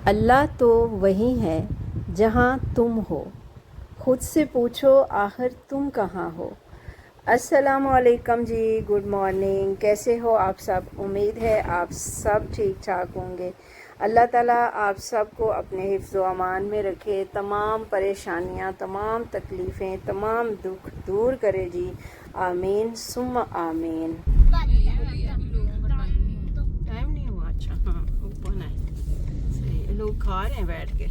अल्लाह तो वही है जहाँ तुम हो, खुद से पूछो आखिर तुम कहाँ हो। अस्सलामु अलैकुम जी, गुड मॉर्निंग। कैसे हो आप सब? उम्मीद है आप सब ठीक ठाक होंगे। अल्लाह ताला आप सबको अपने हिफ्ज़ व अमान में रखे, तमाम परेशानियाँ, तमाम तकलीफ़ें, तमाम दुख दूर करे जी। आमीन सुम्मा आमीन। टाइम नहीं हुआ? अच्छा, हाँ ओपन है। सही, लोग खा रहे हैं बैठ के।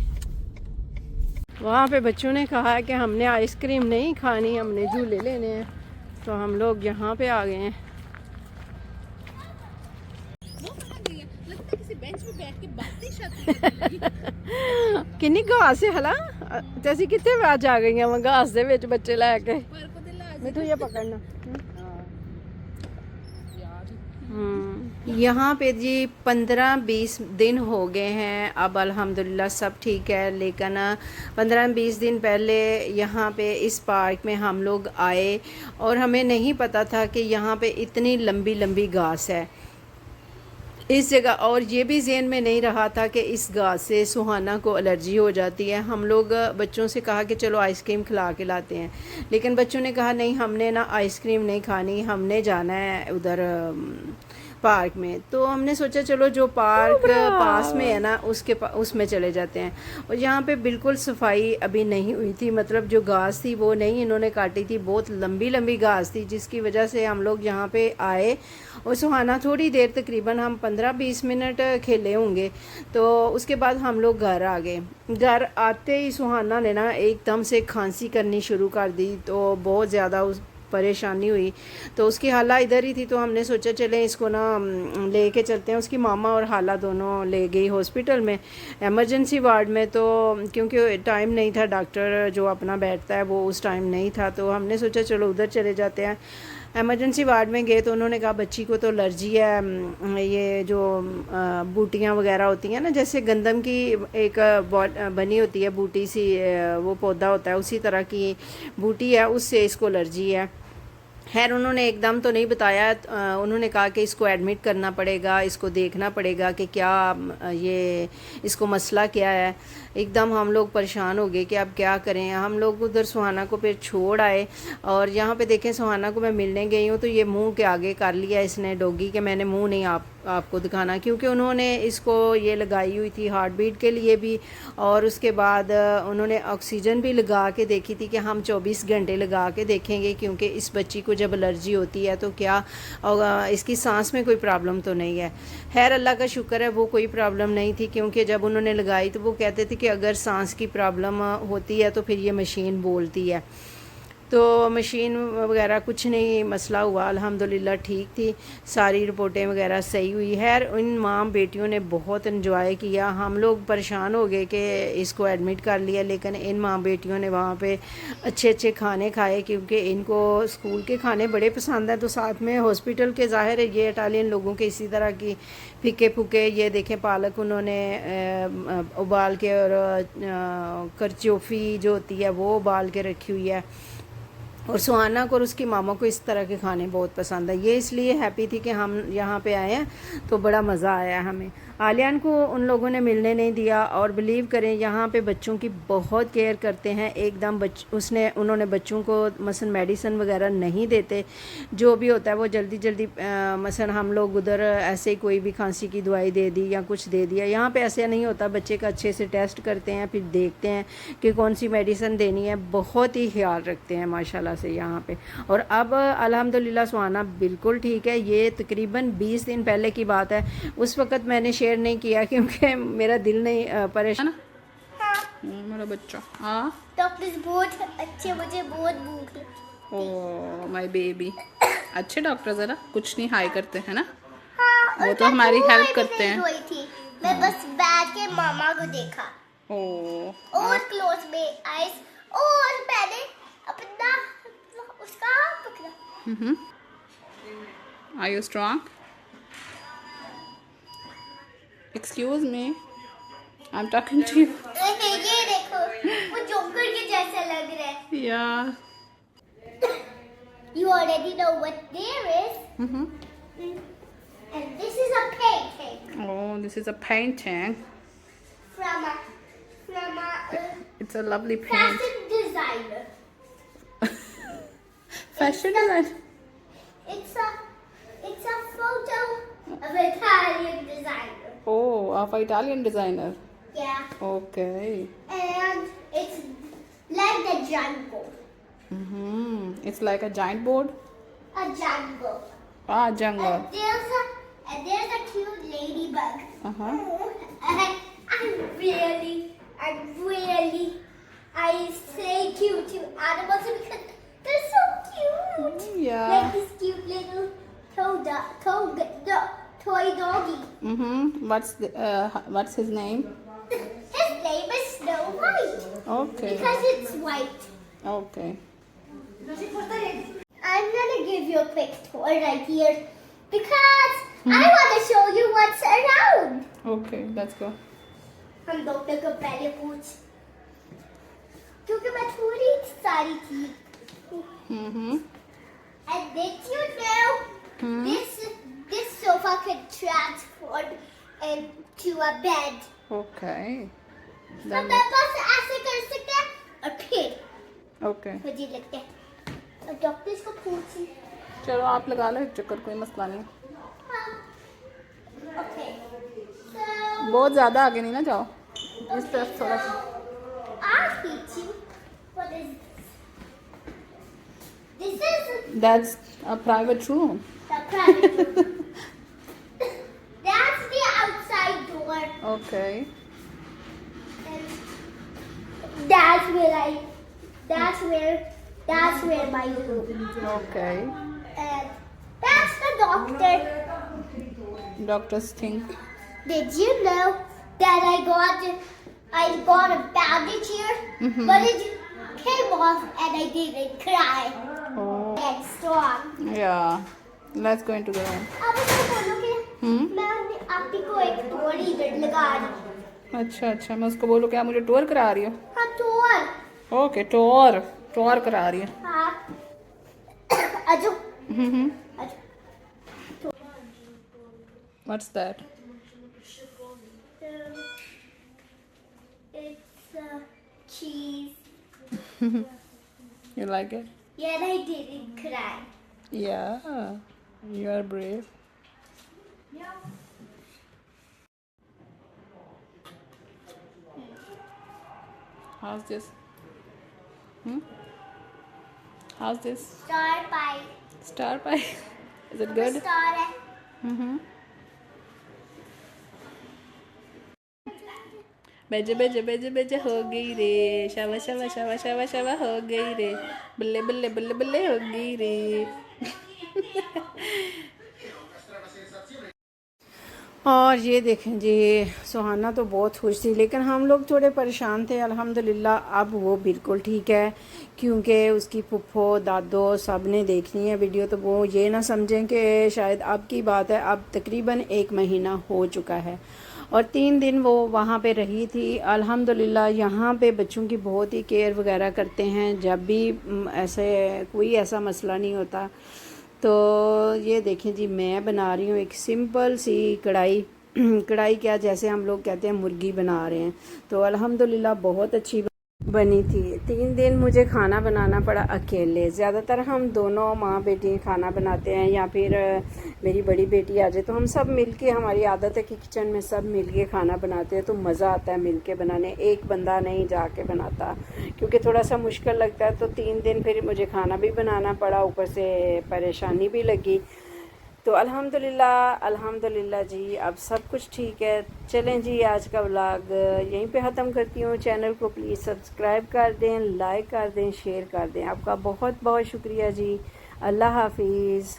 वहाँ पे बच्चों ने कहा कि हमने आइसक्रीम नहीं खानी, हमने झूले लेने हैं, तो हम लोग यहाँ पे आ गए हैं। किन्नी घास है हला ते असीं कित्थे आज आ गई हैं घास दे विच बच्चे लैके। मिठू ये पकड़ना। यहाँ पे जी 15-20 दिन हो गए हैं अब, अल्हम्दुलिल्लाह सब ठीक है। लेकिन 15-20 दिन पहले यहाँ पे इस पार्क में हम लोग आए और हमें नहीं पता था कि यहाँ पे इतनी लंबी लंबी घास है इस जगह, और ये भी ज़हन में नहीं रहा था कि इस घास से सुहाना को एलर्जी हो जाती है। हम लोग बच्चों से कहा कि चलो आइसक्रीम खिला के लाते हैं, लेकिन बच्चों ने कहा नहीं, हमने ना आइसक्रीम नहीं खानी, हमने जाना है उधर पार्क में। तो हमने सोचा चलो जो पार्क पास में है ना उसमें चले जाते हैं। और यहाँ पे बिल्कुल सफाई अभी नहीं हुई थी, मतलब जो घास थी वो नहीं इन्होंने काटी थी, बहुत लंबी लंबी घास थी, जिसकी वजह से हम लोग यहाँ पे आए। और सुहाना थोड़ी देर, तकरीबन हम 15-20 मिनट खेले होंगे, तो उसके बाद हम लोग घर आ गए। घर आते ही सुहाना ने ना एकदम से खांसी करनी शुरू कर दी, तो बहुत ज़्यादा उस परेशानी हुई। तो उसकी हाला इधर ही थी, तो हमने सोचा चलें इसको ना लेके चलते हैं। उसकी मामा और हाला दोनों ले गई हॉस्पिटल में, एमरजेंसी वार्ड में। तो क्योंकि टाइम नहीं था, डॉक्टर जो अपना बैठता है वो उस टाइम नहीं था, तो हमने सोचा चलो उधर चले जाते हैं। एमरजेंसी वार्ड में गए तो उन्होंने कहा बच्ची को तो एलर्जी है, ये जो बूटियाँ वगैरह होती हैं ना, जैसे गंदम की एक बनी होती है बूटी सी, वो पौधा होता है उसी तरह की बूटी है, उससे इसको एलर्जी है। खैर उन्होंने एकदम तो नहीं बताया, उन्होंने कहा कि इसको एडमिट करना पड़ेगा, इसको देखना पड़ेगा कि क्या ये इसको मसला क्या है। एकदम हम लोग परेशान हो गए कि अब क्या करें। हम लोग उधर सुहाना को फिर छोड़ आए, और यहाँ पे देखें सुहाना को मैं मिलने गई हूँ तो ये मुंह के आगे कर लिया इसने डॉगी के, मैंने मुंह नहीं आपको दिखाना, क्योंकि उन्होंने इसको ये लगाई हुई थी हार्ट बीट के लिए भी, और उसके बाद उन्होंने ऑक्सीजन भी लगा के देखी थी कि हम 24 घंटे लगा के देखेंगे, क्योंकि इस बच्ची को जब एलर्जी होती है तो क्या इसकी सांस में कोई प्रॉब्लम तो नहीं है। खैर अल्लाह का शुक्र है वो कोई प्रॉब्लम नहीं थी, क्योंकि जब उन्होंने लगाई तो वो कहते थे कि अगर सांस की प्रॉब्लम होती है तो फिर ये मशीन बोलती है। तो मशीन वगैरह कुछ नहीं मसला हुआ, अल्हम्दुलिल्लाह ठीक थी, सारी रिपोर्टें वगैरह सही हुई है। इन माँ बेटियों ने बहुत इन्जॉय किया। हम लोग परेशान हो गए कि इसको एडमिट कर लिया, लेकिन इन माँ बेटियों ने वहाँ पे अच्छे अच्छे खाने खाए, क्योंकि इनको स्कूल के खाने बड़े पसंद हैं। तो साथ में हॉस्पिटल के, ज़ाहिर है ये इटालियन लोगों के इसी तरह की फीके फूके, ये देखें पालक उन्होंने उबाल के, और करचोफ़ी जो होती है वो उबाल के रखी हुई है। और सुहाना को और उसकी मामा को इस तरह के खाने बहुत पसंद है। ये इसलिए हैप्पी थी कि हम यहाँ पे आए हैं, तो बड़ा मज़ा आया हमें। आलियान को उन लोगों ने मिलने नहीं दिया, और बिलीव करें यहाँ पे बच्चों की बहुत केयर करते हैं एकदम। उन्होंने बच्चों को मसलन मेडिसिन वगैरह नहीं देते, जो भी होता है वो जल्दी जल्दी मसलन हम लोग उधर ऐसे ही कोई भी खांसी की दवाई दे दी या कुछ दे दिया। यहाँ पे ऐसे नहीं होता, बच्चे का अच्छे से टेस्ट करते हैं, फिर देखते हैं कि कौन सी मेडिसिन देनी है, बहुत ही ख्याल रखते हैं माशाल्लाह से यहाँ पे। और अब अल्हम्दुलिल्लाह सुहाना बिल्कुल ठीक है। ये तकरीबन 20 दिन पहले की बात है, उस वक़्त मैंने शेयर नहीं किया क्योंकि मेरा दिल नहीं परेशान। मेरा बच्चा हाँ डॉक्टर बहुत अच्छे, मुझे बहुत भूख लगी। ओ माय बेबी, अच्छे डॉक्टर जरा कुछ नहीं हाई करते हैं ना। हाँ, वो तो हमारी हेल्प करते हैं। रोई थी, मैं बस बैठ के मामा को देखा ओ और क्लोज में आईज, और मैंने अपना उसका हाथ पकड़ा। Are you strong? Excuse me, I am talking to you. ये देखो, वो जोकर के जैसा लग रहा है। या You already know what there is. And this is a painting. Oh, this is a painting. from a It's a lovely print. fashion designer. Fashion design. It's a photo of an Italian designer. Oh, of Italian designer. Yeah, Okay. and it's like the jungle. It's like a giant board. A jungle. Ah, jungle. And there's a cute ladybug. Uh-huh. I say cute to animals because they're so cute. Yeah. Like this cute little toy doggy. What's his name? His name is Snow White Okay. because it's white. Okay. I'm gonna give you a quick tour right here because I want to show you what's around. Okay, let's go. हम doctor को पहले पूछ क्योंकि मैं थोड़ी सारी थी. And did you know this sofa can transform into a bed? Okay. हम बस ऐसे कर सकते हैं और फिर Okay. मुझे लगता है और डॉक्टर्स को पूछी. चलो आप लगा लो एक चक्कर, कोई मसला नहीं. Okay. So बहुत ज्यादा आगे नहीं ना जाओ, इस तरफ थोड़ा सा. I'll teach you. What is this? This is That's a private room. the private room. That's the outside door. Okay. And that's where my room. Okay. And that's the doctor. Doctors think. Did you know that I got a bandage here, but it came off and I didn't cry. Oh. And strong. Yeah. Let's go into the room. अब मैं बोलूँगी मैं आपकी को एक थोड़ी देर लगा रही. अच्छा, मैं उसको बोलूँ क्या मुझे टूर करा रही हो? हाँ टूर. ओके, टूर करा रही है. हाँ. आजो. आजो. What's that? It's cheese. You like it? Yeah, and I didn't cry. Yeah. You are brave. How's this? How's this? Star pie. Star pie? Is it good? Star है. बेजे हो गई रे. शावा हो गई रे. बल्ले हो गई रे. और ये देखें जी, सुहाना तो बहुत खुश थी, लेकिन हम लोग थोड़े परेशान थे. अल्हम्दुलिल्लाह अब वो बिल्कुल ठीक है, क्योंकि उसकी फुफ्फो दादो सब ने देखनी है वीडियो, तो वो ये ना समझें कि शायद अब की बात है. अब तकरीबन 1 महीना हो चुका है और 3 दिन वो वहाँ पे रही थी. अल्हम्दुलिल्लाह यहाँ पे बच्चों की बहुत ही केयर वगैरह करते हैं, जब भी ऐसे कोई ऐसा मसला नहीं होता. तो ये देखें जी, मैं बना रही हूँ एक सिंपल सी कढ़ाई क्या, जैसे हम लोग कहते हैं मुर्गी बना रहे हैं. तो अल्हम्दुलिल्लाह बहुत अच्छी बनी थी. 3 दिन मुझे खाना बनाना पड़ा अकेले. ज़्यादातर हम दोनों माँ बेटी खाना बनाते हैं, या फिर मेरी बड़ी बेटी आ जाए तो हम सब मिलके, हमारी आदत है कि किचन में सब मिलके खाना बनाते हैं, तो मज़ा आता है मिलके बनाने. एक बंदा नहीं जाके बनाता क्योंकि थोड़ा सा मुश्किल लगता है. तो 3 दिन फिर मुझे खाना भी बनाना पड़ा, ऊपर से परेशानी भी लगी. तो अल्हम्दुलिल्लाह जी अब सब कुछ ठीक है. चलें जी, आज का व्लॉग यहीं पे ख़त्म करती हूँ. चैनल को प्लीज़ सब्सक्राइब कर दें, लाइक कर दें, शेयर कर दें. आपका बहुत बहुत शुक्रिया जी. अल्लाह हाफिज़.